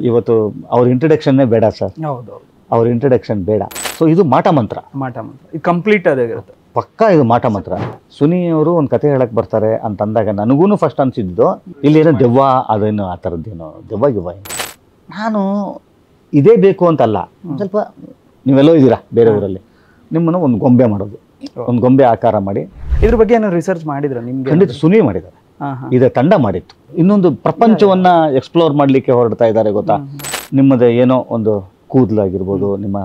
ಇವತ್ತು ಅವ್ರ ಇಂಟ್ರಡಕ್ಷನ್ನೇ ಬೇಡ ಸರ್. ಹೌದೌದು, ಅವ್ರ ಇಂಟ್ರಡಕ್ಷನ್ ಬೇಡ. ಸೊ ಇದು ಮಾಟ ಮಂತ್ರ. ಇದು ಕಂಪ್ಲೀಟ್ ಅದಾಗಿರುತ್ತೆ. ಪಕ್ಕಾ ಇದು ಮಾಟ ಮಂತ್ರ. ಸುನಿ ಅವರು ಒಂದು ಕತೆ ಹೇಳಕ್ ಬರ್ತಾರೆ ಅಂತಂದಾಗ ನನಗೂ ಫಸ್ಟ್ ಅನ್ಸಿದ್ದು ಇಲ್ಲಿ ಏನೋ ದೆವ್ವ, ಅದೇನು ಆ ಥರದ್ದೇನೋ ದೆವ್ವ ಗಿವ್ವ. ನಾನು ಇದೇ ಬೇಕು ಅಂತಲ್ಲ, ಸ್ವಲ್ಪ ನೀವೆಲ್ಲೋ ಇದ್ದೀರಾ ಬೇರೆ ಊರಲ್ಲಿ, ನಿಮ್ಮನ್ನು ಒಂದು ಗೊಂಬೆ ಮಾಡೋದು, ಒಂದು ಗೊಂಬೆ ಆಕಾರ ಮಾಡಿ. ಇದ್ರ ಬಗ್ಗೆ ಏನೋ ರಿಸರ್ಚ್ ಮಾಡಿದ್ರ ನಿಮ್ಗೆ? ಖಂಡಿತ ಸುನಿ ಮಾಡಿದ್ದಾರೆ, ಇದೇ ತಂಡ ಮಾಡಿತ್ತು. ಇನ್ನೊಂದು ಪ್ರಪಂಚವನ್ನ ಎಕ್ಸ್ಪ್ಲೋರ್ ಮಾಡ್ಲಿಕ್ಕೆ ಹೊರಡ್ತಾ ಇದ್ದಾರೆ ಗೊತ್ತಾ. ನಿಮ್ಮದೇ ಏನೋ ಒಂದು ಕೂದಲಾಗಿರ್ಬೋದು, ನಿಮ್ಮ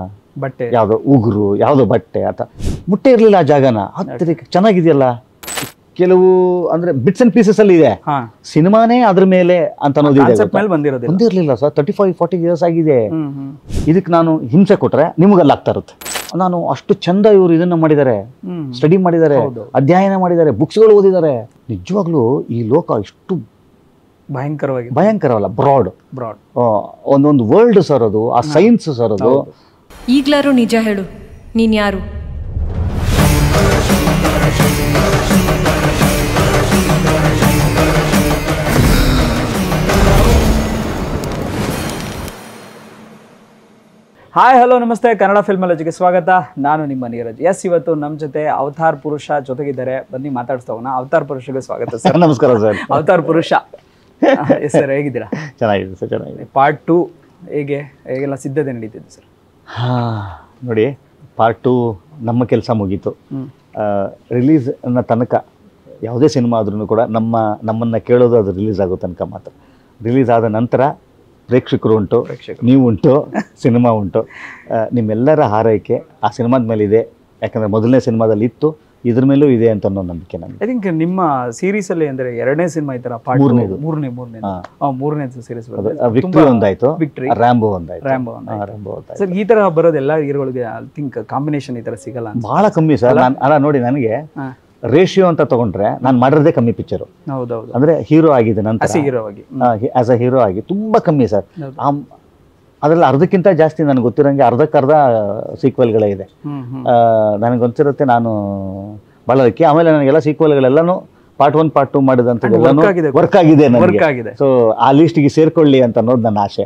ಬಟ್ಟೆ ಯಾವುದೋ ಉಗುರು, ಯಾವುದೋ ಬಟ್ಟೆ ಅಥವಾ ಮುಟ್ಟೆ ಇರಲಿಲ್ಲ ಆ ಜಾಗನ, ಹತ್ತಿರಕ್ಕೆ ಚೆನ್ನಾಗಿದೆಯಲ್ಲ. ಕೆಲವು ಅಂದ್ರೆ ಬಿಟ್ಸ್ ಅಂಡ್ ಪೀಸಸ್ ಅಲ್ಲಿ ಇದೆ, ಸಿನಿಮಾನೇ ಅದ್ರ ಮೇಲೆ ಅಂತ ಬಂದಿರಲಿಲ್ಲ ಸರ್. 35-40 ಇಯರ್ಸ್ ಆಗಿದೆ. ಇದಕ್ಕೆ ನಾನು ಹಿಂಸೆ ಕೊಟ್ರೆ ನಿಮಗಲ್ಲ ಆಗ್ತಾ ಇರುತ್ತೆ. ನಾನು ಅಷ್ಟು ಚಂದ ಇವರು ಇದನ್ನ ಮಾಡಿದ್ದಾರೆ, ಸ್ಟಡಿ ಮಾಡಿದ್ದಾರೆ, ಅಧ್ಯಯನ ಮಾಡಿದ್ದಾರೆ, ಬುಕ್ಸ್ಗಳು ಓದಿದ್ದಾರೆ. ನಿಜವಾಗ್ಲೂ ಈ ಲೋಕ ಇಷ್ಟು ಭಯಂಕರವಲ್ಲ, ಬ್ರಾಡ್ ಒಂದೊಂದು ವರ್ಲ್ಡ್ ಸರ್ ಅದು, ಆ ಸೈನ್ಸ್ ಸರ್ ಅದು. ಈಗ್ಲಾರು ನಿಜ ಹೇಳು, ನೀನ್ ಯಾರು? ಹಾಯ್, ಹಲೋ, ನಮಸ್ತೆ. ಕನ್ನಡ ಫಿಲ್ಮಾಲಜಿಗೆ ಸ್ವಾಗತ. ನಾನು ನಿಮ್ಮ ನೀರಜ್. ಇವತ್ತು ನಮ್ಮ ಜೊತೆ ಅವತಾರ್ ಪುರುಷ ಜೊತೆಗಿದ್ದಾರೆ. ಬನ್ನಿ ಮಾತಾಡ್ಸ್ತಾವನ. ಅವತಾರ್ ಪುರುಷಗೆ ಸ್ವಾಗತ ಸರ್. ನಮಸ್ಕಾರ ಸರ್. ಅವತಾರ್ ಪುರುಷ ಸರ್, ಹೇಗಿದ್ದೀರಾ? ಚೆನ್ನಾಗಿದೆ ಸರ್, ಚೆನ್ನಾಗಿದೆ. ಪಾರ್ಟ್ 2 ಹೇಗೆಲ್ಲ ಸಿದ್ಧತೆ ನಡೀತಿದೆ ಸರ್? ನೋಡಿ, ಪಾರ್ಟ್ 2 ನಮ್ಮ ಕೆಲಸ ಮುಗೀತು. ರಿಲೀಸ್ ಅನ್ನೋ ತನಕ ಯಾವುದೇ ಸಿನಿಮಾ ಆದ್ರೂ ಕೂಡ ನಮ್ಮನ್ನು ಕೇಳೋದು ಅದು ರಿಲೀಸ್ ಆಗೋ ತನಕ ಮಾತ್ರ. ರಿಲೀಸ್ ಆದ ನಂತರ ಪ್ರೇಕ್ಷಕರು ಉಂಟು, ನೀವು ಉಂಟು, ಸಿನಿಮಾ ಉಂಟು. ನಿಮ್ಮೆಲ್ಲರ ಹಾರೈಕೆ ಆ ಸಿನಿಮಾದ ಮೇಲೆ ಇದೆ. ಯಾಕಂದರೆ ಮೊದಲನೇ ಸಿನಿಮಾದಲ್ಲಿ ಇತ್ತು, ಇದ್ರ ಮೇಲೂ ಇದೆ ಅಂತ ಅನ್ನೋ ನಂಬಿಕೆ ನನಗೆ. ಐ ಥಿಂಕ್ ನಿಮ್ಮ ಸೀರೀಸ್ ಅಲ್ಲಿ ಅಂದ್ರೆ ಎರಡನೇ ಸಿನಿಮಾ ಈ ತರ ಮೂರನೇ ಸೀರೀಸ್ ವಿಕ್ಟ್ರಿ ಒಂದಾಯ್ತು, ರ್ಯಾಂಬೋ ಒಂದಾಯ್ತು. ಸರ್, ಈ ತರ ಬರೋದು ಎಲ್ಲ ಹೀರೋಗಳಿಗೆ ಐ ಥಿಂಕ್ ಕಾಂಬಿನೇಷನ್ ಈ ತರ ಸಿಗಲ್ಲ, ಬಹಳ ಕಮ್ಮಿ ಸರ್. ಅಲ್ಲ ನೋಡಿ, ನನಗೆ ರೇಷಿಯೋ ಅಂತ ತಗೊಂಡ್ರೆ ನಾನು ಮಾಡಿರೋದೇ ಕಮ್ಮಿ ಪಿಕ್ಚರು. ಅಂದ್ರೆ ಹೀರೋ ಆಗಿದೆ ನಂತರ ಆಸ್ ಅ ಹೀರೋ ಆಗಿ ತುಂಬಾ ಕಮ್ಮಿ ಸರ್. ಅದ್ರಲ್ಲಿ ಅರ್ಧಕ್ಕಿಂತ ಜಾಸ್ತಿ ನನಗೆ ಗೊತ್ತಿರೋಂಗೆ ಅರ್ಧಕ್ಕರ್ಧ ಸೀಕ್ವೆಲ್ಗಳೇ ಇದೆ. ನನಗೆ ಗೊತ್ತಿರುತ್ತೆ, ನಾನು ಭಾಳ ಅದಕ್ಕೆ. ಆಮೇಲೆ ನನಗೆಲ್ಲ ಸೀಕ್ವೆಲ್ಗಳೆಲ್ಲನೂ ಪಾರ್ಟ್ 1 ಪಾರ್ಟ್ 2 ಮಾಡಿದಂಥದ್ದೆಲ್ಲನೂ ವರ್ಕ್ ಆಗಿದೆ ನನಗೆ. ಸೊ ಆ ಲಿಸ್ಟ್ಗೆ ಸೇರ್ಕೊಳ್ಳಿ ಅಂತ ಅನ್ನೋದು ನನ್ನ ಆಸೆ.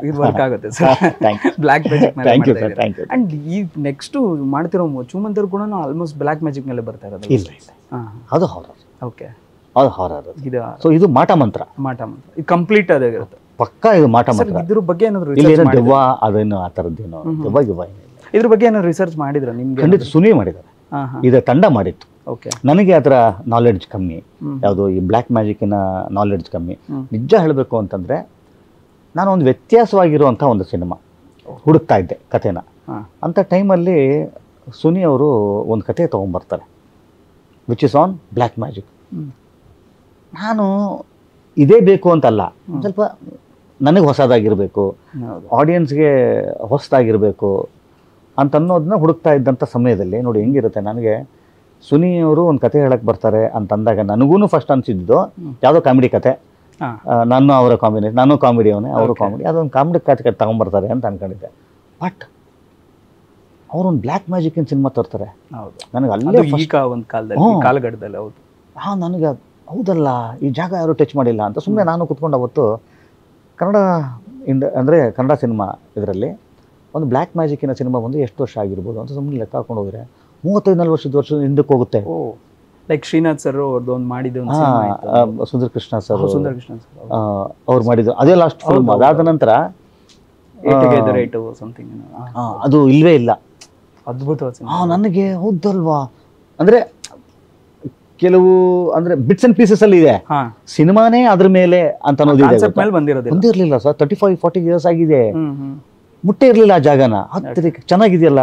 ಅಂಡ್ ಈ ನೆಕ್ಸ್ಟ್ ಮಾಡ್ತಿರೋ ಚೂಮಂತರು ಕೂಡ ಆಲ್ಮೋಸ್ಟ್ ಬ್ಲಾಕ್ ಮ್ಯಾಜಿಕ್ ಮೇಲೆ ಬರ್ತಾ ಇರೋದು. ಇಲ್ಲ, ಅದು ಹಾರರ್. ಓಕೆ, ಅದು ಹಾರರ್. ಸೊ ಇದು ಮಾಟ ಮಂತ್ರ. ಇದು ಕಂಪ್ಲೀಟ್ ಅದಾಗಿರುತ್ತೆ. ಪಕ್ಕಾ ಇದು ಮಾಟ ಮಂತ್ರ. ಇದ್ರ ಬಗ್ಗೆ ಏನಾದ್ರು ದೆವ್ವ, ಅದೇನು ಆ ಥರದ್ದೇನೋ ದೆವ್ವ ಗಿವ್ವ. ಇದ್ರ ಬಗ್ಗೆ ಏನಾದ್ರು ರಿಸರ್ಚ್ ಮಾಡಿದ್ರ ನಿಮ್ಗೆ? ಖಂಡಿತ ಸುನಿ ಮಾಡಿದ್ದಾರೆ, ಇದೇ ತಂಡ ಮಾಡಿತ್ತು. ನನಗೆ ಅದರ ನಾಲೆಡ್ಜ್ ಕಮ್ಮಿ, ಯಾವುದು ಈ ಬ್ಲ್ಯಾಕ್ ಮ್ಯಾಜಿಕ್ಕಿನ ನಾಲೆಡ್ಜ್ ಕಮ್ಮಿ. ನಿಜ ಹೇಳಬೇಕು ಅಂತಂದರೆ ನಾನು ಒಂದು ವ್ಯತ್ಯಾಸವಾಗಿರುವಂಥ ಒಂದು ಸಿನಿಮಾ ಹುಡುಕ್ತಾ ಇದ್ದೆ ಕಥೆನ. ಅಂಥ ಟೈಮಲ್ಲಿ ಸುನಿ ಅವರು ಒಂದು ಕತೆ ತೊಗೊಂಬರ್ತಾರೆ, which is on black magic. ನಾನು ಇದೇ ಬೇಕು ಅಂತಲ್ಲ, ಸ್ವಲ್ಪ ನನಗೆ ಹೊಸದಾಗಿರಬೇಕು, ಆಡಿಯನ್ಸ್ಗೆ ಹೊಸದಾಗಿರಬೇಕು ಅಂತ ಅನ್ನೋದನ್ನ ಹುಡುಕ್ತಾ ಇದ್ದಂಥ ಸಮಯದಲ್ಲಿ ನೋಡಿ ಹೆಂಗಿರುತ್ತೆ. ನನಗೆ ಸುನಿ ಅವರು ಒಂದು ಕತೆ ಹೇಳಕ್ಕೆ ಬರ್ತಾರೆ ಅಂತಂದಾಗ ನನಗೂ ಫಸ್ಟ್ ಅನಿಸಿದ್ದು ಯಾವುದೋ ಕಾಮಿಡಿ ಕತೆ. ನಾನು ಅವರ ಕಾಂಬಿನೇಷನ್, ನಾನು ಕಾಮಿಡಿ ಅವನೇ, ಅವರು ಕಾಮಿಡಿ, ಅದೊಂದು ಕಾಮಿಡಿ ಕತೆ ತಗೊಂಬರ್ತಾರೆ ಅಂತ ಅಂದ್ಕೊಂಡಿದ್ದೆ. ಬಟ್ ಅವರೊಂದು ಬ್ಲ್ಯಾಕ್ ಮ್ಯಾಜಿಕ್ಕಿನ ಸಿನಿಮಾ ತರ್ತಾರೆ. ನನಗೆ ಅಲ್ಲೇ ಕಾಲಘಟ್ಟದಲ್ಲಿ ನನಗೆ ಹೌದಲ್ಲ, ಈ ಜಾಗ ಯಾರು ಟಚ್ ಮಾಡಿಲ್ಲ ಅಂತ ಸುಮ್ಮನೆ ನಾನು ಕುತ್ಕೊಂಡು ಅವತ್ತು ಕನ್ನಡ ಅಂದರೆ ಕನ್ನಡ ಸಿನಿಮಾ ಇದರಲ್ಲಿ ಒಂದು ಬ್ಲ್ಯಾಕ್ ಮ್ಯಾಜಿಕ್ಕಿನ ಸಿನಿಮಾ ಬಂದು ಎಷ್ಟು ವರ್ಷ ಆಗಿರ್ಬೋದು ಅಂತ ಸುಮ್ಮನೆ ಲೆಕ್ಕ ಹಾಕೊಂಡು ಹೋದರೆ 35-40 ವರ್ಷದ ಹಿಂದಕ್ಕೆ ಹೋಗುತ್ತೆ. ಲೈಕ್ ಶ್ರೀನಾಥ್ ಸರ್ ಅವ್ರದ್ದು ಒಂದು ಮಾಡಿದ್ದು, ಸುಂದರ್ ಕೃಷ್ಣ ಸರ್ ಅವ್ರು ಮಾಡಿದ್ದು ಅದೇ ಲಾಸ್ಟ್ ಫಿಲ್ಮ್. ಅದಾದ ನಂತರ ಅದು ಇಲ್ವೇ ಇಲ್ಲ. ಅದ್ಭುತವಾದ ನನಗೆ ಹೌದಲ್ವಾ, ಅಂದರೆ ಕೆಲವು ಅಂದ್ರೆ ಬಿಟ್ಸ್ ಅಂಡ್ ಪೀಸಸ್ ಅಲ್ಲಿ ಇದೆ, ಸಿನಿಮಾನೇ ಅದ್ರ ಮೇಲೆ ಅಂತ ಬಂದಿರಲಿಲ್ಲ ಸರ್. 35-40 ಇಯರ್ಸ್ ಆಗಿದೆ, ಮುಟ್ಟೆ ಇರಲಿಲ್ಲ ಆ ಜಾಗನ, ಹತ್ತಿರಕ್ಕೆ ಚೆನ್ನಾಗಿದೆಯಲ್ಲ,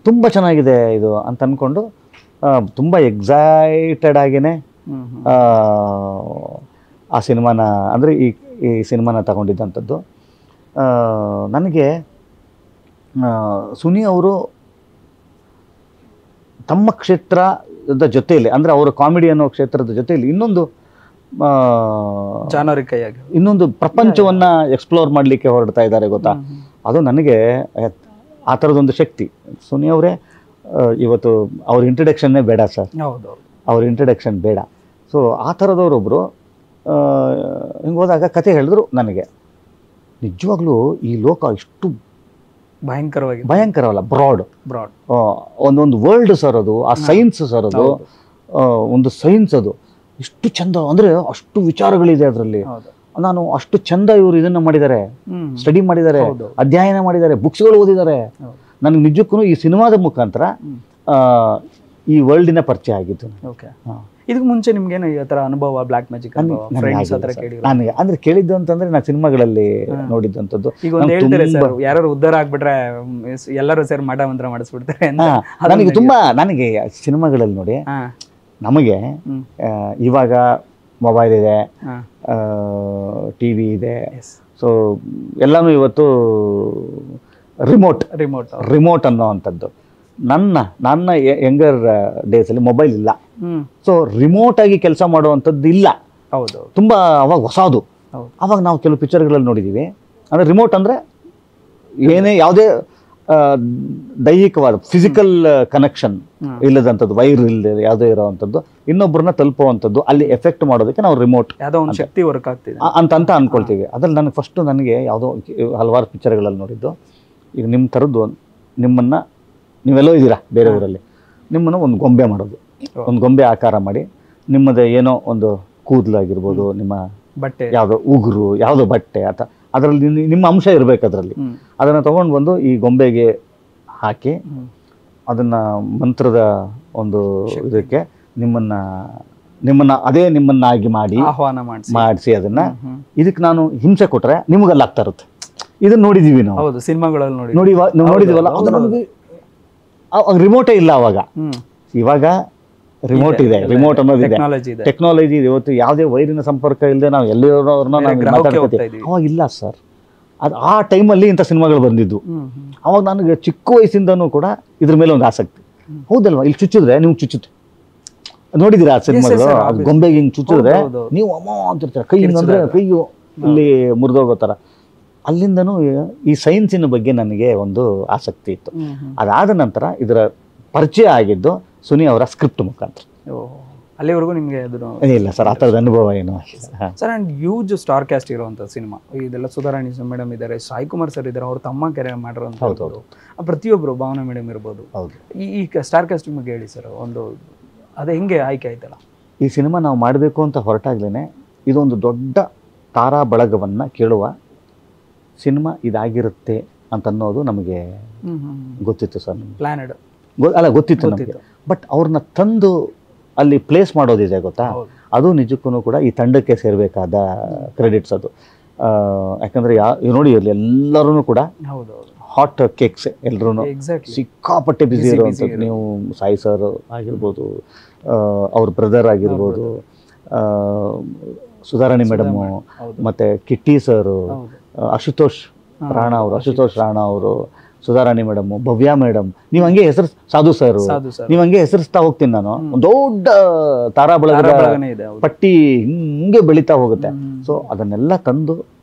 ತುಂಬ ಚೆನ್ನಾಗಿದೆ ಇದು ಅಂತ ಅಂದ್ಕೊಂಡು ತುಂಬ ಎಕ್ಸೈಟೆಡ್ ಆಗೇನೆ ಆ ಸಿನಿಮಾನ ಅಂದರೆ ಈ ಸಿನಿಮಾನ ತಗೊಂಡಿದ್ದಂಥದ್ದು. ನನಗೆ ಸುನಿ ಅವರು ತಮ್ಮ ಕ್ಷೇತ್ರದ ಜೊತೆಯಲ್ಲಿ, ಅಂದರೆ ಅವರ ಕಾಮಿಡಿ ಅನ್ನೋ ಕ್ಷೇತ್ರದ ಜೊತೆಯಲ್ಲಿ ಇನ್ನೊಂದು ಪ್ರಪಂಚವನ್ನ ಎಕ್ಸ್ಪ್ಲೋರ್ ಮಾಡಲಿಕ್ಕೆ ಹೊರಡ್ತಾ ಇದ್ದಾರೆ ಗೊತ್ತಾ. ಅದು ನನಗೆ ಆ ಥರದೊಂದು ಶಕ್ತಿ. ಸುನಿ ಅವರೇ ಇವತ್ತು ಅವ್ರ ಇಂಟ್ರಡಕ್ಷನ್ನೇ ಬೇಡ ಸರ್, ಅವ್ರ ಇಂಟ್ರಡಕ್ಷನ್ ಬೇಡ. ಸೊ ಆ ಥರದವರೊಬ್ಬರು ಹಿಂಗೆ ಹೋದಾಗ ಕತೆ ಹೇಳಿದ್ರು ನನಗೆ. ನಿಜವಾಗ್ಲೂ ಈ ಲೋಕ ಇಷ್ಟು ಭಯಂಕರವಾಗಿ ಭಯಂಕರವಲ್ಲ, ಬ್ರಾಡ್ ಬ್ರಾಡ್ ಒಂದೊಂದು ವರ್ಲ್ಡ್ ಸರ್ ಅದು, ಆ ಸೈನ್ಸ್ ಸರ್ ಅದು, ಒಂದು ಸೈನ್ಸ್ ಅದು ಇಷ್ಟು ಚಂದ ಅಂದರೆ ಅಷ್ಟು ವಿಚಾರಗಳಿದೆ ಅದರಲ್ಲಿ. ನಾನು ಅಷ್ಟು ಚಂದ ಇವರು ಇದನ್ನ ಮಾಡಿದ್ದಾರೆ, ಸ್ಟಡಿ ಮಾಡಿದ್ದಾರೆ, ಅಧ್ಯಯನ ಮಾಡಿದ್ದಾರೆ, ಬುಕ್ಸ್ಗಳು ಓದಿದ್ದಾರೆ. ನನಗೆ ನಿಜಕ್ಕೂ ಈ ಸಿನಿಮಾದ ಮುಖಾಂತರ ಈ ವರ್ಲ್ಡಿನ ಪರಿಚಯ ಆಗಿತ್ತು. ಇದಕ್ಕೆ ಮುಂಚೆ ನಿಮ್ಗೇನು ಈ ಥರ ಅನುಭವ ಬ್ಲ್ಯಾಕ್ ಮ್ಯಾಜಿಕ್ ನನಗೆ ಅಂದ್ರೆ ಕೇಳಿದ್ದು ಅಂತಂದ್ರೆ ನಾನು ಸಿನಿಮಾಗಳಲ್ಲಿ ನೋಡಿದ್ದಂಥದ್ದು. ಈಗ ಒಂದು ಹೇಳ್ತಾರೆ ಸರ್, ಯಾರು ಉದ್ಧಾರ ಆಗ್ಬಿಟ್ರೆ ಎಲ್ಲರೂ ಸೇರಿ ಮಠ ಮಂತ್ರ ಮಾಡಿಸ್ಬಿಡ್ತಾರೆ. ನನಗೆ ತುಂಬಾ ನನಗೆ ಸಿನಿಮಾಗಳಲ್ಲಿ ನೋಡಿ ನಮಗೆ ಇವಾಗ ಮೊಬೈಲ್ ಇದೆ, ಟಿವಿ ಇದೆ, ಸೊ ಎಲ್ಲಾನು ಇವತ್ತು ರಿಮೋಟ್ ಅನ್ನೋ ಅಂಥದ್ದು. ನನ್ನ ಯಂಗರ್ ಡೇಸಲ್ಲಿ ಮೊಬೈಲ್ ಇಲ್ಲ, ಸೊ ರಿಮೋಟ್ ಆಗಿ ಕೆಲಸ ಮಾಡುವಂಥದ್ದು ಇಲ್ಲ. ಹೌದು, ತುಂಬಾ ಅವಾಗ ಹೊಸದು. ಅವಾಗ ನಾವು ಕೆಲವು ಪಿಕ್ಚರ್ಗಳಲ್ಲಿ ನೋಡಿದ್ದೀವಿ, ಅಂದರೆ ರಿಮೋಟ್ ಅಂದರೆ ಏನೇ ಯಾವುದೇ ದೈಹಿಕವಾದ ಫಿಸಿಕಲ್ ಕನೆಕ್ಷನ್ ಇಲ್ಲದಂಥದ್ದು, ವೈರ್ ಇಲ್ಲದೆ ಯಾವುದೇ ಇರೋವಂಥದ್ದು, ಇನ್ನೊಬ್ಬರನ್ನ ತಲುಪುವಂಥದ್ದು, ಅಲ್ಲಿ ಎಫೆಕ್ಟ್ ಮಾಡೋದಕ್ಕೆ ನಾವು ರಿಮೋಟ್ ಯಾವುದೋ ಒಂದು ಶಕ್ತಿ ವರ್ಕ್ ಆಗ್ತಿದೆ ಅಂತ ಅನ್ಕೊಳ್ತೀವಿ. ಅದ್ರಲ್ಲಿ ನನಗೆ ಫಸ್ಟ್ ನನಗೆ ಯಾವುದೋ ಹಲವಾರು ಪಿಕ್ಚರ್ಗಳಲ್ಲಿ ನೋಡಿದ್ದು, ಈಗ ನಿಮ್ಮ ಥರದ್ದು ನಿಮ್ಮನ್ನು ನೀವೆಲ್ಲೋ ಇದ್ದೀರಾ ಬೇರೆ ಊರಲ್ಲಿ, ನಿಮ್ಮನ್ನು ಒಂದು ಗೊಂಬೆ ಮಾಡೋದು, ಒಂದು ಗೊಂಬೆ ಆಕಾರ ಮಾಡಿ ನಿಮ್ಮದೇ ಏನೋ ಒಂದು ಕೂದಲಾಗಿರ್ಬೋದು, ನಿಮ್ಮ ಬಟ್ಟೆ ಯಾವುದೋ ಉಗುರು, ಯಾವುದೋ ಬಟ್ಟೆ ಅಥವಾ ಅದರಲ್ಲಿ ನಿಮ್ಮ ಅಂಶ ಇರಬೇಕು ಅದರಲ್ಲಿ, ಅದನ್ನು ತೊಗೊಂಡು ಬಂದು ಈ ಗೊಂಬೆಗೆ ಹಾಕಿ ಅದನ್ನು ಮಂತ್ರದ ಒಂದು ಇದಕ್ಕೆ ನಿಮ್ಮನ್ನಾಗಿ ಮಾಡಿ ಆಹ್ವಾನ ಮಾಡಿಸಿ ಅದನ್ನು ಇದಕ್ಕೆ ನಾನು ಹಿಂಸೆ ಕೊಟ್ಟರೆ ನಿಮಗೆಲ್ಲ ಆಗ್ತಾ ಇರುತ್ತೆ. ಇದನ್ನ ನೋಡಿದ್ದೀವಿ ನಾವು. ಹೌದು, ಸಿನಿಮಾಗಳಲ್ಲಿ ನೋಡಿದೀವಲ್ಲ. ಅದು ನಮಗೆ ರಿಮೋಟೇ ಇಲ್ಲ ಅವಾಗ. ಇವಾಗ ರಿಮೋಟ್ ಇದೆ, ರಿಮೋಟ್ ಅನ್ನೋದಿದೆ, ಟೆಕ್ನಾಲಜಿ ಇದೆ. ಇವತ್ತು ಯಾವುದೇ ವೈರಿನ ಸಂಪರ್ಕ ಇಲ್ಲದೆ ನಾವು ಎಲ್ಲಿರೋರನ್ನ ನಾವು ಮಾತಾಡ್ಕೊತೀವಿ. ಅವಾಗ ಇಲ್ಲ ಸರ್. ಅದು ಆ ಟೈಮಲ್ಲಿ ಇಂಥ ಸಿನಿಮಾಗಳು ಬಂದಿದ್ದು. ಅವಾಗ ನನಗೆ ಚಿಕ್ಕ ವಯಸ್ಸಿಂದನೂ ಕೂಡ ಇದ್ರ ಮೇಲೆ ಒಂದು ಆಸಕ್ತಿ. ಹೌದಲ್ವಾ, ಇಲ್ಲಿ ಚುಚ್ಚಿದ್ರೆ ನೀವು ಚುಚ್ಚುತ್ತೆ, ನೋಡಿದಿರಾ ಆ ಸಿನಿಮಾಗಳು? ಅದು ಗೊಂಬೆಗೆ ಹಿಂಗೆ ಚುಚ್ಚಿದ್ರೆ ನೀವು ಅಮ್ಮ ಅಂತಿರ್ತೀರ, ಕೈ ಹಿಂಗಂದ್ರೆ ಕೈಯು ಇಲ್ಲಿ ಮುರಿದೋಗೋ ಥರ. ಅಲ್ಲಿಂದನೂ ಈ ಸೈನ್ಸಿನ ಬಗ್ಗೆ ನನಗೆ ಒಂದು ಆಸಕ್ತಿ ಇತ್ತು. ಅದಾದ ನಂತರ ಇದರ ಪರಿಚಯ ಆಗಿದ್ದು ಸುನಿ ಅವರ ಸ್ಕ್ರಿಪ್ಟ್ ಮುಖಾಂತರ. ಅಲ್ಲಿವರೆಗೂ ನಿಮಗೆ ಇಲ್ಲ ಸರ್, ಆ ಥರದ ಅನುಭವ ಏನು sir. And huge star cast ಇರುವಂಥ ಸಿನಿಮಾ ಇದೆಲ್ಲ. ಸುಧಾರಾಣಿ ಮೇಡಮ್ ಇದ್ದಾರೆ, ಸಾಯಿ ಕುಮಾರ್ ಸರ್ ಇದ್ದಾರೆ, ಅವ್ರ ತಮ್ಮ ಕೆರೆ ಮಾಡಿರೋಂಥದ್ದು ಪ್ರತಿಯೊಬ್ಬರು, ಭಾವನಾ ಮೇಡಮ್ ಇರ್ಬೋದು. ಈ ಸ್ಟಾರ್ ಕ್ಯಾಸ್ಟ್ ಬಗ್ಗೆ ಹೇಳಿ ಸರ್, ಒಂದು ಅದು ಹೆಂಗೆ ಆಯ್ಕೆ ಆಯ್ತಲ್ಲ? ಈ ಸಿನಿಮಾ ನಾವು ಮಾಡಬೇಕು ಅಂತ ಹೊರಟಾಗ್ಲೇ ಇದೊಂದು ದೊಡ್ಡ ತಾರಾ ಬಳಗವನ್ನು ಕೇಳುವ ಸಿನಿಮಾ ಇದಾಗಿರುತ್ತೆ ಅಂತನ್ನೋದು ನಮಗೆ ಗೊತ್ತಿತ್ತು ಸರ್. ಪ್ಲಾನೆಡ್ ಅಲ್ಲ, ಗೊತ್ತಿತ್ತು ನಮಗೆ. ಬಟ್ ಅವ್ರನ್ನ ತಂದು ಅಲ್ಲಿ ಪ್ಲೇಸ್ ಮಾಡೋದಿದೆ ಗೊತ್ತಾ, ಅದು ನಿಜಕ್ಕೂ ಕೂಡ ಈ ತಂಡಕ್ಕೆ ಸೇರಬೇಕಾದ ಕ್ರೆಡಿಟ್ಸ್ ಅದು. ಯಾಕಂದರೆ ನೋಡಿ ಇಲ್ಲಿ ಎಲ್ಲರೂ ಕೂಡ ಹಾಟ್ ಕೇಕ್ಸ್, ಎಲ್ಲರೂ ಸಿಕ್ಕಾಪಟ್ಟೆ ಬ್ಯುಸಿ ಇರುವಂಥದ್ದು. ನೀವು ಸಾಯಿ ಸರ್ ಆಗಿರ್ಬೋದು, ಅವ್ರ ಬ್ರದರ್ ಆಗಿರ್ಬೋದು, ಸುಧಾರಾಣಿ ಮೇಡಮು, ಮತ್ತು ಕಿಟ್ಟಿ ಸರು, ಅಶುತೋಷ್ ರಾಣಾ ಅವರು, ಸುಧಾರಾಣಿ ಮೇಡಮು, ಭವ್ಯ ಮೇಡಮ್, ನೀವು ಹಂಗೆ ಹೆಸರು ಸಾಧು ಸರ್, ನೀವು ಹಂಗೆ ಹೆಸರಿಸ್ತಾ ಹೋಗ್ತೀನಿ ನಾನು. ಒಂದು ದೊಡ್ಡ ತಾರಾ ಬಳಗದ ಪಟ್ಟಿ ಹಿಂಗೆ ಬೆಳೀತಾ ಹೋಗುತ್ತೆ. ಸೊ ಅದನ್ನೆಲ್ಲ ತಂದು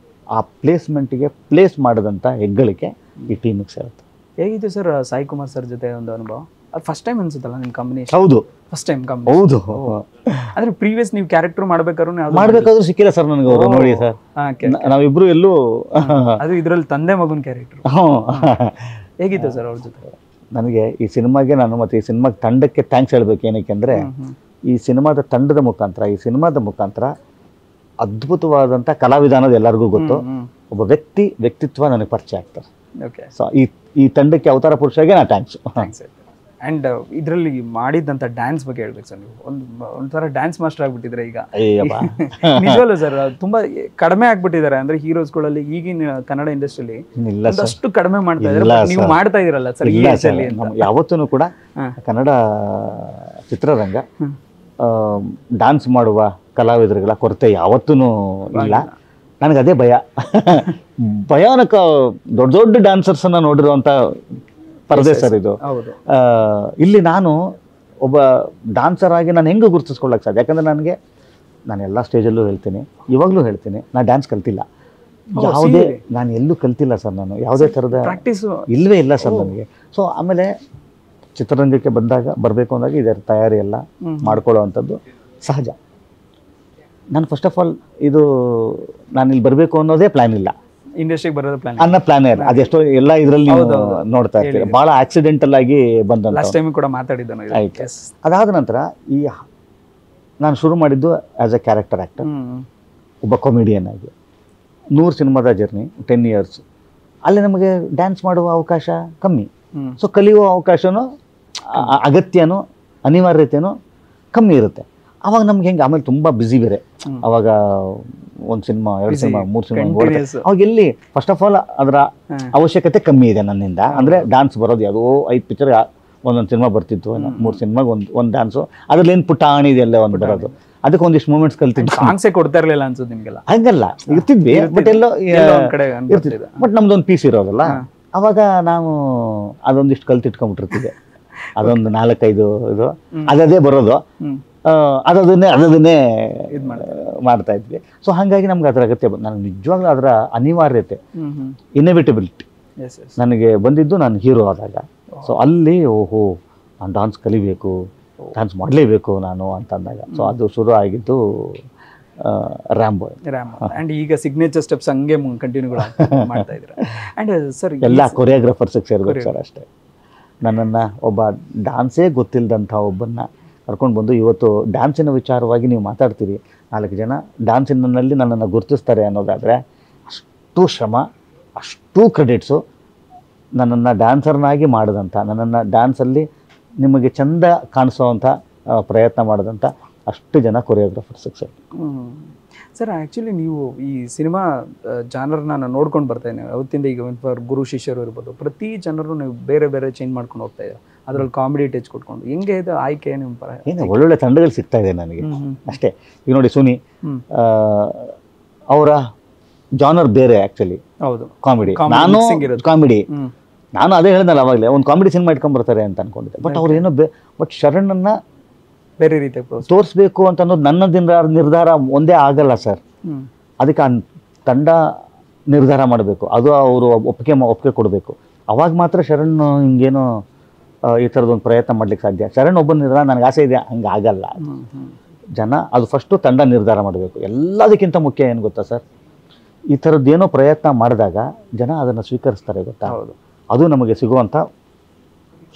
ಆ ಪ್ಲೇಸ್ಮೆಂಟ್ಗೆ ಪ್ಲೇಸ್ ಮಾಡಿದಂಥ ಹೆಗ್ಗಳಿಕೆ ಈ ಟೀಮಿಗೆ ಸೇರುತ್ತೆ. ಹೇಗಿತ್ತು ಸರ್ ಸಾಯಿ ಕುಮಾರ್ ಸರ್ ಜೊತೆ ಒಂದು ಅನುಭವ? ಅದು ಫಸ್ಟ್ ಟೈಮ್ ಅನ್ಸುತ್ತಲ್ಲ ನಿಮ್ಮ ಕಾಂಬಿನೇಷನ್? ಹೌದು, ಫಸ್ಟ್ ಟೈಮ್ ಹೌದು. ಅಂದ್ರೆ ಪ್ರೀವಿಯಸ್ ನೀವು ಕ್ಯಾರೆಕ್ಟರ್ ಮಾಡ್ಬೇಕಾದ್ರೂ ಸಿಕ್ಕಿಲ್ಲ ಸರ್ ನನಗೆ ಅವರು. ನೋಡಿ ಸರ್, ನಾವಿಬ್ರು ಎಲ್ಲೂ ಅದು ಇದರಲ್ಲಿ ತಂದೆ ಮಗನ ಕ್ಯಾರೆಕ್ಟರ್. ಹೇಗಿತ್ತು ಸರ್ ಅವ್ರ ಜೊತೆ? ನನಗೆ ಈ ಸಿನಿಮಾಗೆ ನಾನು ಮತ್ತೆ ಈ ಸಿನಿಮಾ ತಂಡಕ್ಕೆ ಥ್ಯಾಂಕ್ಸ್ ಹೇಳ್ಬೇಕು. ಏನಕ್ಕೆ ಅಂದರೆ ಈ ಸಿನಿಮಾದ ತಂಡದ ಮುಖಾಂತರ, ಈ ಸಿನಿಮಾದ ಮುಖಾಂತರ ಅದ್ಭುತವಾದಂಥ ಕಲಾವಿಧಾನದ ಎಲ್ಲರಿಗೂ ಗೊತ್ತು. ಒಬ್ಬ ವ್ಯಕ್ತಿತ್ವ ನನಗೆ ಪರಿಚಯ ಆಗ್ತಾರೆ. ಸೊ ಈ ತಂಡಕ್ಕೆ ಅವತಾರ ಪುರುಷಗೆ ನಾ ಥ್ಯಾಂಕ್ಸ್. ಆ್ಯಂಡ್ ಇದರಲ್ಲಿ ಮಾಡಿದಂಥ ಡ್ಯಾನ್ಸ್ ಬಗ್ಗೆ ಹೇಳ್ಬೇಕು ಸರ್. ನೀವು ಒಂಥರ ಡ್ಯಾನ್ಸ್ ಮಾಸ್ಟರ್ ಆಗ್ಬಿಟ್ಟಿದ್ರೆ ಈಗ. ನಿಜವಲ್ಲ ಸರ್, ತುಂಬ ಕಡಿಮೆ ಆಗ್ಬಿಟ್ಟಿದ್ದಾರೆ. ಅಂದರೆ ಹೀರೋಸ್ಗಳಲ್ಲಿ ಈಗಿನ ಕನ್ನಡ ಇಂಡಸ್ಟ್ರಿಯಲ್ಲಿ ಅಷ್ಟು ಕಡಿಮೆ ಮಾಡ್ತಾ ಇದ್ದಾರೆ. ನೀವು ಮಾಡ್ತಾ ಇದ್ದೀರಲ್ಲ ಸರ್ ಈ ಏಜಲ್ಲಿ. ಯಾವತ್ತೂ ಕೂಡ ಕನ್ನಡ ಚಿತ್ರರಂಗ ಡ್ಯಾನ್ಸ್ ಮಾಡುವ ಕಲಾವಿದರುಗಳ ಕೊರತೆ ಯಾವತ್ತೂ ಇಲ್ಲ. ನನಗದೇ ಭಯಾನಕ ದೊಡ್ಡ ಡ್ಯಾನ್ಸರ್ಸನ್ನು ನೋಡಿರುವಂಥ ಪರದೆ ಸರ್ ಇದು. ಇಲ್ಲಿ ನಾನು ಒಬ್ಬ ಡ್ಯಾನ್ಸರ್ ಆಗಿ ನಾನು ಹೆಂಗೆ ಗುರುತಿಸ್ಕೊಳ್ಳೋಕೆ ಸಾಧ್ಯ? ಯಾಕಂದರೆ ನಾನು ಎಲ್ಲ ಸ್ಟೇಜಲ್ಲೂ ಹೇಳ್ತೀನಿ, ಇವಾಗಲೂ ಹೇಳ್ತೀನಿ, ನಾನು ಡ್ಯಾನ್ಸ್ ಕಲ್ತಿಲ್ಲ. ನಾನು ಎಲ್ಲೂ ಕಲ್ತಿಲ್ಲ ಸರ್. ನಾನು ಯಾವುದೇ ಥರದ ಪ್ರಾಕ್ಟೀಸು ಇಲ್ಲವೇ ಇಲ್ಲ ಸರ್ ನನಗೆ. ಸೊ ಆಮೇಲೆ ಚಿತ್ರರಂಗಕ್ಕೆ ಬರಬೇಕು ಅಂದಾಗ ಇದರ ತಯಾರಿ ಎಲ್ಲ ಮಾಡ್ಕೊಳ್ಳೋ ಅಂಥದ್ದು ಸಹಜ. ನಾನು ಫಸ್ಟ್ ಆಫ್ ಆಲ್ ನಾನಿಲ್ಲಿ ಬರಬೇಕು ಅನ್ನೋದೇ ಪ್ಲ್ಯಾನ್ ಇಲ್ಲ. ಇಂಡಸ್ಟ್ರಿಗೆ ಬರೋದು ಪ್ಲಾನ್ ಅನ್ನೋ ಪ್ಲಾನ್ ಅದೆಷ್ಟೋ ಎಲ್ಲ ಇದರಲ್ಲಿ ನೋಡ್ತಾ ಇರ್ತೀವಿ. ಭಾಳ ಆಕ್ಸಿಡೆಂಟಲ್ ಆಗಿ ಬಂದಂತ. ಲಾಸ್ಟ್ ಟೈಮ್ ಕೂಡ ಮಾತಾಡಿದ್ದನು. ಆಯ್ತು. ಅದಾದ ನಂತರ ನಾನು ಶುರು ಮಾಡಿದ್ದು ಆ್ಯಸ್ ಎ ಕ್ಯಾರೆಕ್ಟರ್ ಆ್ಯಕ್ಟರ್, ಒಬ್ಬ ಕಾಮಿಡಿಯನ್ ಆಗಿ. 100 ಸಿನಿಮಾದ ಜರ್ನಿ, 10 ಇಯರ್ಸ್. ಅಲ್ಲಿ ನಮಗೆ ಡ್ಯಾನ್ಸ್ ಮಾಡುವ ಅವಕಾಶ ಕಮ್ಮಿ. ಸೊ ಕಲಿಯುವ ಅವಕಾಶನೂ ಅಗತ್ಯನೂ ಅನಿವಾರ್ಯತೆಯೂ ಕಮ್ಮಿ ಇರುತ್ತೆ. ಅವಾಗ ನಮ್ಗೆ ಹೆಂಗೆ, ಆಮೇಲೆ ತುಂಬ ಬ್ಯುಸಿ ಬೇರೆ ಅವಾಗ. 1 ಸಿನಿಮಾ 2 ಸಿನಿಮಾ 3 ಸಿನಿಮಾ ಅವಾಗ ಎಲ್ಲಿ ಫಸ್ಟ್ ಆಫ್ ಆಲ್ ಅದರ ಅವಶ್ಯಕತೆ ಕಮ್ಮಿ ಇದೆ ನನ್ನಿಂದ. ಅಂದರೆ ಡ್ಯಾನ್ಸ್ ಬರೋದು ಯಾವುದೋ 5 ಪಿಕ್ಚರ್ ಒಂದೊಂದು ಸಿನಿಮಾ ಬರ್ತಿತ್ತು, 3 ಸಿನಿಮಾಗೆ ಒಂದು ಡ್ಯಾನ್ಸು. ಅದ್ರಲ್ಲಿ ಏನು ಪುಟಾಣಿ ಇದೆಲ್ಲ ಒಂದು ಬರೋದು, ಅದಕ್ಕೆ ಒಂದಿಷ್ಟು ಮೂಮೆಂಟ್ಸ್ ಕಲ್ತಿದ್ದು. ಸಾಂಗ್ಸೇ ಕೊಡ್ತಾ ಇರಲಿಲ್ಲ ಅನ್ಸುತ್ತೆ ನಿಮಗೆಲ್ಲ? ಹಂಗಲ್ಲ, ಇರ್ತಿದ್ವಿ, ಬಟ್ ಎಲ್ಲೋ ಇರ್ತಿದ್ವಿ. ಬಟ್ ನಮ್ದೊಂದು ಪೀಸ್ ಇರೋದಲ್ಲ, ಅವಾಗ ನಾವು ಅದೊಂದಿಷ್ಟು ಕಲ್ತಿಟ್ಕೊಂಡ್ಬಿಟ್ಟಿರ್ತಿದ್ದೆ. ಅದೊಂದು 4-5 ಇದು ಅದೇ ಬರೋದು, ಅದನ್ನೇ ಮಾಡ್ತಾ ಇದ್ವಿ. ಸೊ ಹಾಗಾಗಿ ನಮ್ಗೆ ಅದರ ಅಗತ್ಯ ನಾನು ನಿಜವಾಗ್ಲೂ ಅದರ ಅನಿವಾರ್ಯತೆ, ಇನ್ಎವಿಟಬಿಲಿಟಿ ನನಗೆ ಬಂದಿದ್ದು ನಾನು ಹೀರೋ ಆದಾಗ. ಸೊ ಅಲ್ಲಿ ಓಹೋ ನಾನು ಡಾನ್ಸ್ ಕಲಿಬೇಕು, ಡ್ಯಾನ್ಸ್ ಮಾಡಲೇಬೇಕು ನಾನು ಅಂತಂದಾಗ. ಸೊ ಅದು ಶುರು ಆಗಿದ್ದು ರ್ಯಾಂಬೋ. ಆ್ಯಂಡ್ ಈಗ ಸಿಗ್ನೇಚರ್ ಸ್ಟೆಪ್ಸ್ ಹಂಗೆ ಕಂಟಿನ್ಯೂ ಮಾಡ್ತಾ ಇದ್ದೀರಾ. ಆ್ಯಂಡ್ ಸರ್ ಎಲ್ಲ ಕೊರಿಯೋಗ್ರಾಫರ್ಸಿಗೆ ಸೇರ್ಬೇಕು ಸರ್ ಅಷ್ಟೇ. ನನ್ನನ್ನು ಒಬ್ಬ ಡ್ಯಾನ್ಸೇ ಗೊತ್ತಿಲ್ಲದಂಥ ಒಬ್ಬನ್ನ ಕರ್ಕೊಂಡು ಬಂದು ಇವತ್ತು ಡ್ಯಾನ್ಸಿನ ವಿಚಾರವಾಗಿ ನೀವು ಮಾತಾಡ್ತೀರಿ, 4 ಜನ ಡ್ಯಾನ್ಸಿನಲ್ಲಿ ನನ್ನನ್ನು ಗುರುತಿಸ್ತಾರೆ ಅನ್ನೋದಾದರೆ ಅಷ್ಟು ಶ್ರಮ, ಅಷ್ಟು ಕ್ರೆಡಿಟ್ಸು ನನ್ನನ್ನು ಡ್ಯಾನ್ಸರ್ನಾಗಿ ಮಾಡಿದಂಥ, ನನ್ನನ್ನು ಡ್ಯಾನ್ಸಲ್ಲಿ ನಿಮಗೆ ಚೆಂದ ಕಾಣಿಸೋವಂಥ ಪ್ರಯತ್ನ ಮಾಡಿದಂಥ ಅಷ್ಟು ಜನ ಕೊರಿಯೋಗ್ರಾಫರ್ಸಿಗೆ ಸರ್. ಸರ್ ಆ್ಯಕ್ಚುಲಿ ನೀವು ಈ ಸಿನಿಮಾ ಜಾನರ್ನ ನಾನು ನೋಡ್ಕೊಂಡು ಬರ್ತಾಯಿದ್ದೀನಿ ಅವತ್ತಿಂದ. ಈಗ ಗುರು ಶಿಷ್ಯರು ಇರ್ಬೋದು, ಪ್ರತಿ ಜನರು ನೀವು ಬೇರೆ ಬೇರೆ ಚೇಂಜ್ ಮಾಡ್ಕೊಂಡು ಹೋಗ್ತಾ ಇದ್ದೀರಾ. ಅದರಲ್ಲಿ ಕಾಮಿಡಿ ಟಚ್ ಕೊಟ್ಕೊಂಡು ಹೆಂಗೆ ಇದು ಆಯ್ಕೆ ನಿಮ್ಮ ಪರ? ಏನು ಒಳ್ಳೊಳ್ಳೆ ತಂಡಗಳು ಸಿಗ್ತಾ ಇದೆ ನನಗೆ ಅಷ್ಟೇ. ಈಗ ನೋಡಿ ಸುನಿ ಅವರ ಜಾನರ್ ಬೇರೆ ಆ್ಯಕ್ಚುಲಿ. ಹೌದು, ಕಾಮಿಡಿ, ನಾನು ಕಾಮಿಡಿ. ನಾನು ಅದೇ ಹೇಳಿದ್ನಲ್ಲ ಅವಾಗಲೇ, ಒಂದು ಕಾಮಿಡಿ ಸಿನಿಮಾ ಇಟ್ಕೊಂಡ್ಬರ್ತಾರೆ ಅಂತ ಅನ್ಕೊಂಡಿದ್ದೆ. ಬಟ್ ಅವ್ರು ಏನೋ ಬಟ್ ಶರಣ್ಣನ್ನು ಬೇರೆ ರೀತಿ ತೋರಿಸ್ಬೇಕು ಅಂತ ಅನ್ನೋದು ನನ್ನ ನಿರ್ಧಾರ ಒಂದೇ ಆಗಲ್ಲ ಸರ್. ಅದಕ್ಕೆ ಆ ತಂಡ ನಿರ್ಧಾರ ಮಾಡಬೇಕು, ಅದು ಅವರು ಒಪ್ಪಿಗೆ ಕೊಡಬೇಕು. ಅವಾಗ ಮಾತ್ರ ಶರಣ್ ಹಿಂಗೇನೋ ಈ ಥರದೊಂದು ಪ್ರಯತ್ನ ಮಾಡ್ಲಿಕ್ಕೆ ಸಾಧ್ಯ. ಶರಣ್ ಒಬ್ಬನ ನಿರ್ಧಾರ ನನಗೆ ಆಸೆ ಇದೆ, ಹಂಗೆ ಆಗಲ್ಲ. ಜನ ಅದು ಫಸ್ಟು ತಂಡ ನಿರ್ಧಾರ ಮಾಡಬೇಕು. ಎಲ್ಲದಕ್ಕಿಂತ ಮುಖ್ಯ ಏನು ಗೊತ್ತಾ ಸರ್, ಈ ಥರದ್ದೇನೋ ಪ್ರಯತ್ನ ಮಾಡಿದಾಗ ಜನ ಅದನ್ನು ಸ್ವೀಕರಿಸ್ತಾರೆ ಗೊತ್ತಾ. ಅದು ನಮಗೆ ಸಿಗುವಂಥ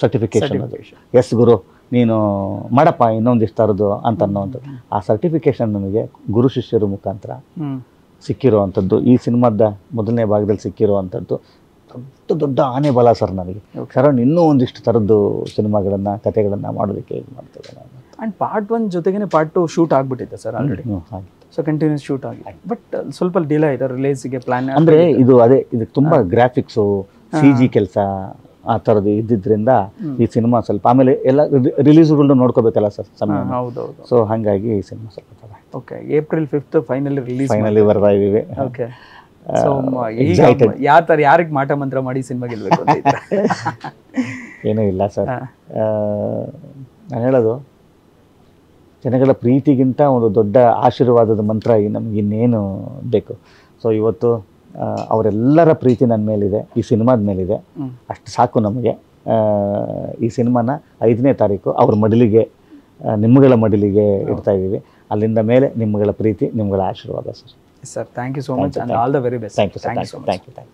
ಸರ್ಟಿಫಿಕೇಷನ್. ಅದು ಎಸ್ ಗುರು ನೀನು ಮಾಡಪ್ಪ ಇನ್ನೊಂದಿಷ್ಟು ಥರದ್ದು ಅಂತ ಅನ್ನೋವಂಥದ್ದು. ಆ ಸರ್ಟಿಫಿಕೇಷನ್ ನಮಗೆ ಗುರು ಶಿಷ್ಯರ ಮುಖಾಂತರ ಸಿಕ್ಕಿರುವಂಥದ್ದು. ಈ ಸಿನಿಮಾದ ಮೊದಲನೇ ಭಾಗದಲ್ಲಿ ಸಿಕ್ಕಿರುವಂಥದ್ದು ದೊಡ್ಡ ಆನೆ ಬಲ ಸರ್ ನನಗೆ. ಶರಣ್ ಇನ್ನೂ ಒಂದಿಷ್ಟು ಥರದ್ದು ಸಿನಿಮಾಗಳನ್ನು ಕಥೆಗಳನ್ನು ಮಾಡೋದಕ್ಕೆ ಇದು ಮಾಡ್ತದೆ ನಾನು. ಆ್ಯಂಡ್ ಪಾರ್ಟ್ 1 ಜೊತೆಗೇ ಪಾರ್ಟ್ 2 ಶೂಟ್ ಆಗಿಬಿಟ್ಟಿದೆ sir already. So continuous shoot ಆಗಿದೆ, ಬಟ್ ಸ್ವಲ್ಪ ಡಿಲೇ ಆಯಿತು ರಿಲೀಸಿಗೆ ಪ್ಲಾನ್. ಅಂದರೆ ಇದಕ್ಕೆ ತುಂಬ ಗ್ರಾಫಿಕ್ಸು CG ಕೆಲಸ ಆ ಥರದ್ದು ಇದ್ದಿದ್ದರಿಂದ ಈ ಸಿನಿಮಾ ಸ್ವಲ್ಪ ಆಮೇಲೆ ಎಲ್ಲ ರಿಲೀಸ್ಗಳನ್ನ ನೋಡ್ಕೋಬೇಕಲ್ಲ ಸರ್ ಸಮಯ. ಹೌದೌದು. ಸೊ ಹಾಗಾಗಿ ಈ ಸಿನಿಮಾ ಸ್ವಲ್ಪ ತಡ. ಓಕೆ, April 5th ಫೈನಲಿ ಬರ್ತಾ ಇದ್ದೀವಿ. ಓಕೆ, ಸೊ ಯಾವ ಥರ ಯಾರಿಗೆ ಮಾಟ ಮಂತ್ರ ಮಾಡಿ ಸಿನಿಮಾ ಗೆಲ್ಬೇಕು ಅಂತ? ಏನೂ ಇಲ್ಲ ಸರ್, ನಾನು ಹೇಳೋದು ಜನಗಳ ಪ್ರೀತಿಗಿಂತ ಒಂದು ದೊಡ್ಡ ಆಶೀರ್ವಾದದ ಮಂತ್ರ ನಮ್ಗೆ ಇನ್ನೇನು ಬೇಕು. ಸೊ ಇವತ್ತು ಅವರೆಲ್ಲರ ಪ್ರೀತಿ ನನ್ನ ಮೇಲಿದೆ, ಈ ಸಿನಿಮಾದ ಮೇಲಿದೆ, ಅಷ್ಟು ಸಾಕು ನಮಗೆ. ಈ ಸಿನಿಮಾನ 5ನೇ ತಾರೀಕು ಅವ್ರ ಮಡಿಲಿಗೆ, ನಿಮ್ಮಗಳ ಮಡಿಲಿಗೆ ಇಡ್ತಾ ಇದ್ದೀವಿ. ಅಲ್ಲಿಂದ ಮೇಲೆ ನಿಮ್ಮಗಳ ಪ್ರೀತಿ, ನಿಮ್ಮಗಳ ಆಶೀರ್ವಾದ sir. Sir, thank you so much and all the very best. Thank you sir, thank you.